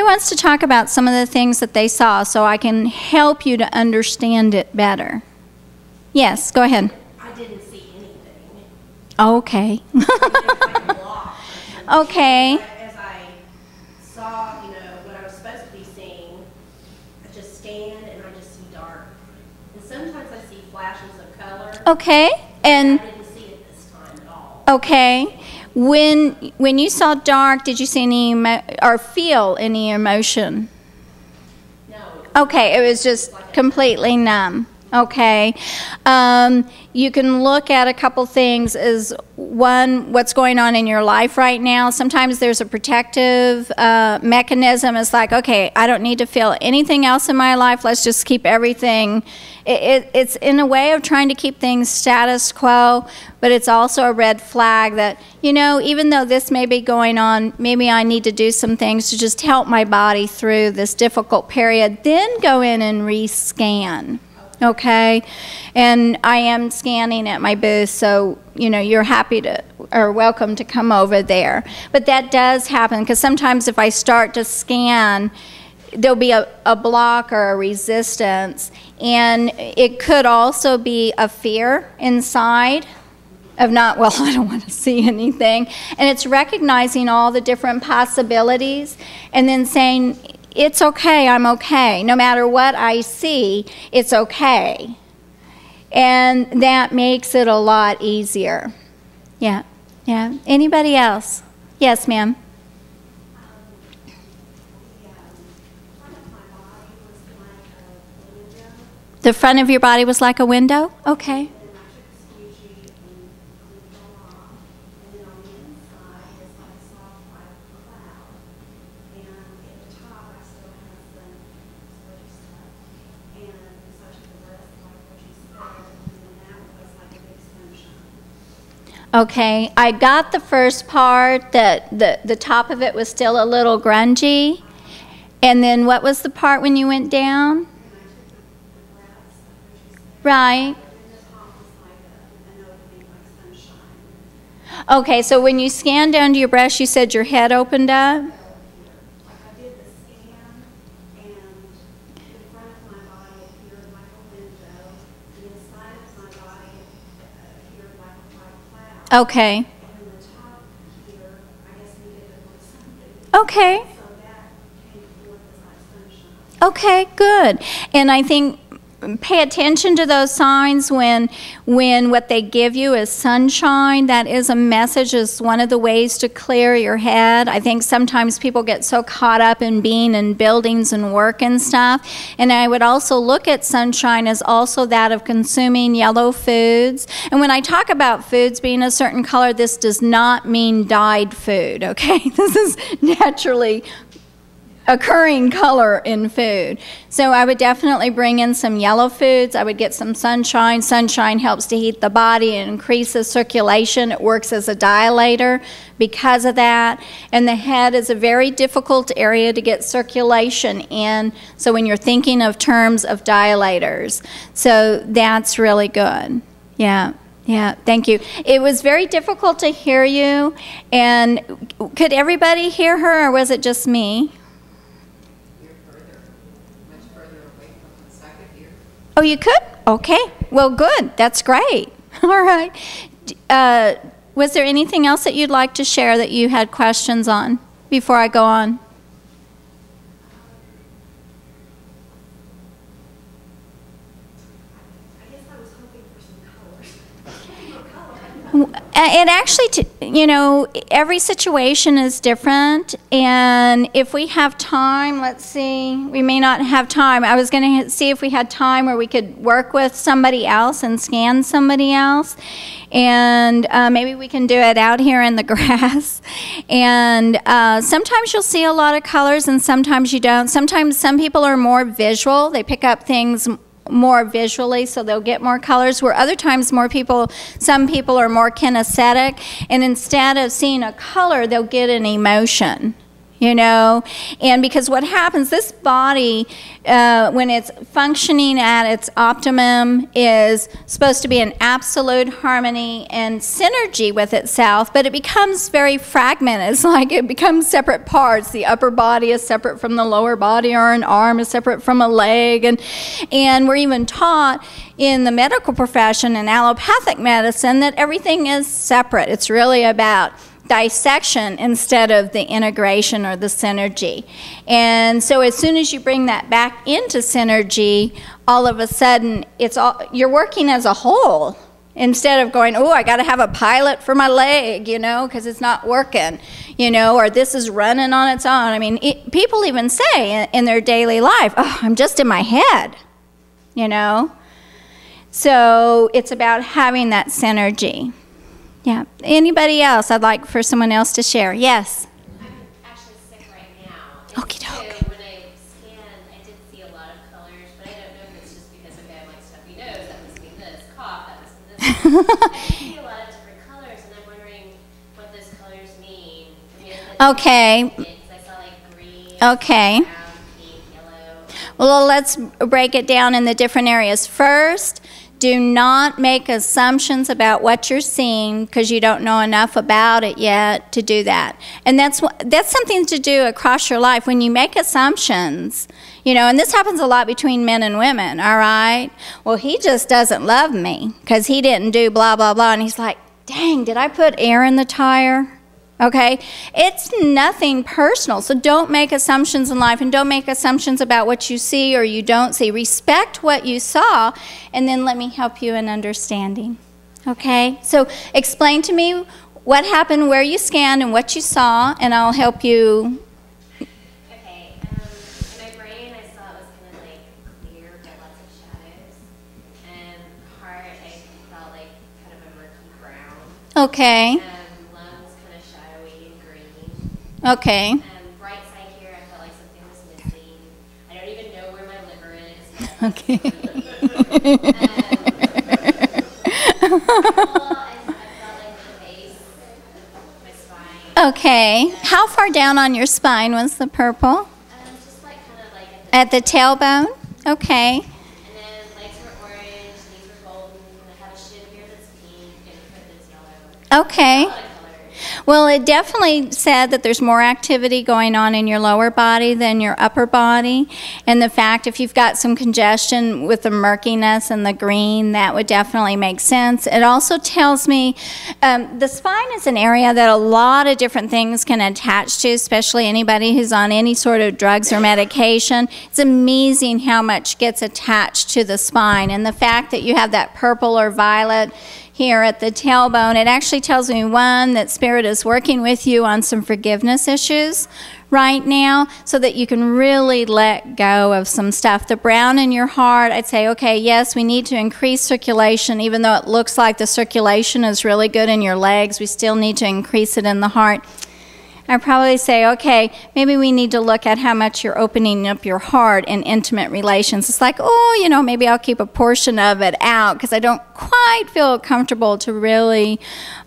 Who wants to talk about some of the things that they saw so I can help you to understand it better? Yes, go ahead. I didn't see anything. Okay. Okay. As I saw, what I was supposed to be seeing, I just scanned and I just see dark. And sometimes I see flashes of color. Okay. And I didn't see it this time at all. okay. When you saw dark, did you see any or feel any emotion? No. Okay, it was just completely numb. Okay. You can look at a couple things. Is one, what's going on in your life right now. Sometimes there's a protective mechanism. It's like, okay, I don't need to feel anything else in my life. Let's just keep everything. It's in a way of trying to keep things status quo, but it's also a red flag that, even though this may be going on, maybe I need to do some things to just help my body through this difficult period, then go in and rescan. Okay, and I am scanning at my booth, so you're happy to or welcome to come over there. But that does happen because sometimes if I start to scan, there'll be a block or a resistance, and it could also be a fear inside of not, well, I don't want to see anything, and it's recognizing all the different possibilities and then saying, it's okay, I'm okay. No matter what I see, it's okay. And that makes it a lot easier. Yeah, yeah. Anybody else? Yes, ma'am. The front of your body was like a window? Okay. Okay, I got the first part, that the top of it was still a little grungy. And then what was the part when you went down? Right. Okay, so when you scanned down to your breast, you said your head opened up? Okay. Okay. Okay, good. And I think pay attention to those signs when what they give you is sunshine. That is a message, is one of the ways to clear your head. I think sometimes people get so caught up in being in buildings and work and stuff. And I would also look at sunshine as also that of consuming yellow foods. And when I talk about foods being a certain color, this does not mean dyed food, okay? This is naturally occurring color in food. So I would definitely bring in some yellow foods. I would get some sunshine. Sunshine helps to heat the body and increases circulation. It works as a dilator because of that. And the head is a very difficult area to get circulation in. So when you're thinking of terms of dilators, so that's really good. Yeah. Yeah, thank you. It was very difficult to hear you. And could everybody hear her, or was it just me? Oh, you could? Okay. Well, good. That's great. All right. Was there anything else that you'd like to share that you had questions on before I go on? I guess I was hoping for some colors. It actually, every situation is different, and if we have time, let's see, we may not have time. I was going to see if we had time where we could work with somebody else and scan somebody else, and maybe we can do it out here in the grass. And sometimes you'll see a lot of colors and sometimes you don't. Sometimes some people are more visual. They pick up things more visually, so they'll get more colors, where other times some people are more kinesthetic, and instead of seeing a color, they'll get an emotion. you know. And because what happens, this body, when it's functioning at its optimum, is supposed to be in absolute harmony and synergy with itself, but it becomes very fragmented. It's like it becomes separate parts. The upper body is separate from the lower body, or an arm is separate from a leg, and we're even taught in the medical profession in allopathic medicine that everything is separate. It's really about dissection instead of the integration or the synergy. And so as soon as you bring that back into synergy, all of a sudden you're working as a whole instead of going, oh, I got to have a pilot for my leg, you know, because it's not working, you know, or this is running on its own. I mean, people even say in their daily life, oh, I'm just in my head, you know. So it's about having that synergy. Yeah. Anybody else? I'd like for someone else to share. Yes. I'm actually sick right now. Okie doke. When I scanned, I did see a lot of colors, but I don't know if it's just because, okay, I have like stuffy nose, that must mean this, cough, that must mean this. I see a lot of different colors, and I'm wondering what those colors mean. I mean, Okay. because I saw like green, Okay. brown, pink, yellow. Well, let's break it down in the different areas. First, do not make assumptions about what you're seeing because you don't know enough about it yet to do that. And that's something to do across your life. When you make assumptions, you know, and this happens a lot between men and women, all right? Well, he just doesn't love me because he didn't do blah, blah, blah. And he's like, dang, did I put air in the tire? Okay, it's nothing personal, so don't make assumptions in life, and don't make assumptions about what you see or you don't see. Respect what you saw, and then let me help you in understanding. Okay, so explain to me what happened, where you scanned, and what you saw, and I'll help you. Okay, in my brain I saw it was kind of like clear but lots of shadows, and heart I felt like kind of a murky brown. Okay, Lungs kind of shadowy and green. okay, Right side here I felt like something was missing. I don't even know where my liver is. okay. I felt like my base, my spine. Okay, how far down on your spine was the purple? Just like kind of like At the tailbone? Okay. And then legs were orange, knees were golden. I have a shin here that's pink and a foot that's yellow. Okay. A lot of colors. Well, it definitely said that there's more activity going on in your lower body than your upper body. And the fact if you've got some congestion with the murkiness and the green, that would definitely make sense. It also tells me the spine is an area that a lot of different things can attach to, especially anybody who's on any sort of drugs or medication. It's amazing how much gets attached to the spine. And the fact that you have that purple or violet here at the tailbone, it actually tells me, one, that Spirit is working with you on some forgiveness issues right now so that you can really let go of some stuff. The brown in your heart, I'd say, okay, yes, we need to increase circulation. Even though it looks like the circulation is really good in your legs, we still need to increase it in the heart. I'd probably say, okay, maybe we need to look at how much you're opening up your heart in intimate relations. It's like, oh, you know, maybe I'll keep a portion of it out because I don't quite feel comfortable to really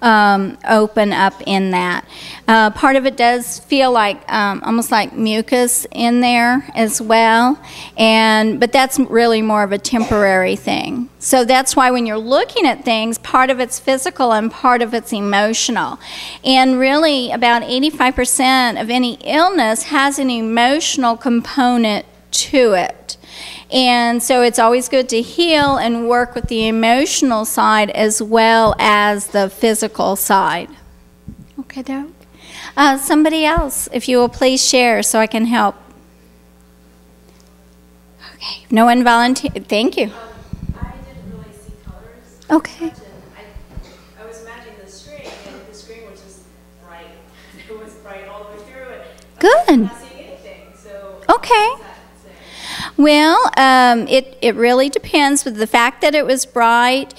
open up in that. Part of it does feel like almost like mucus in there as well, but that's really more of a temporary thing. So that's why when you're looking at things, part of it's physical and part of it's emotional. And really about 85% of any illness has an emotional component to it. And so it's always good to heal and work with the emotional side as well as the physical side. Okay, doke. Somebody else, if you will please share so I can help. Okay, no one volunteered. Thank you. I didn't really see colors. Okay. I was imagining the string, and the string was just bright. It was bright all the way through it. Good. I'm not seeing anything. So Okay. what does that say? Well, it really depends. With the fact that it was bright,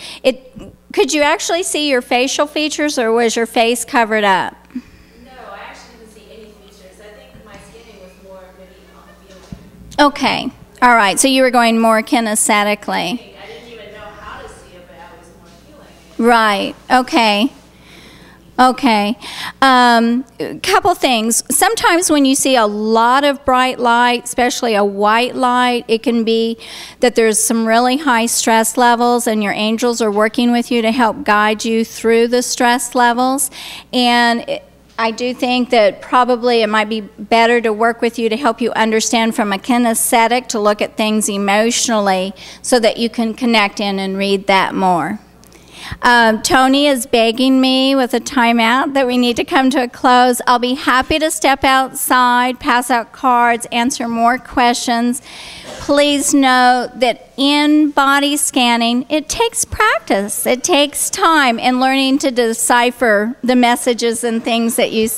could you actually see your facial features, or was your face covered up? No, I actually didn't see any features. I think my skinning was more maybe on the feeling. Okay. All right. So you were going more kinesthetically. I didn't even know how to see it, but I was more feeling it. Right. Okay. Okay. Couple things. Sometimes when you see a lot of bright light, especially a white light, it can be that there's some really high stress levels and your angels are working with you to help guide you through the stress levels. And I do think that probably it might be better to work with you to help you understand from a kinesthetic to look at things emotionally so that you can connect in and read that more. Tony is begging me with a timeout that we need to come to a close. I'll be happy to step outside, pass out cards, answer more questions. Please note that in body scanning, it takes practice. It takes time in learning to decipher the messages and things that you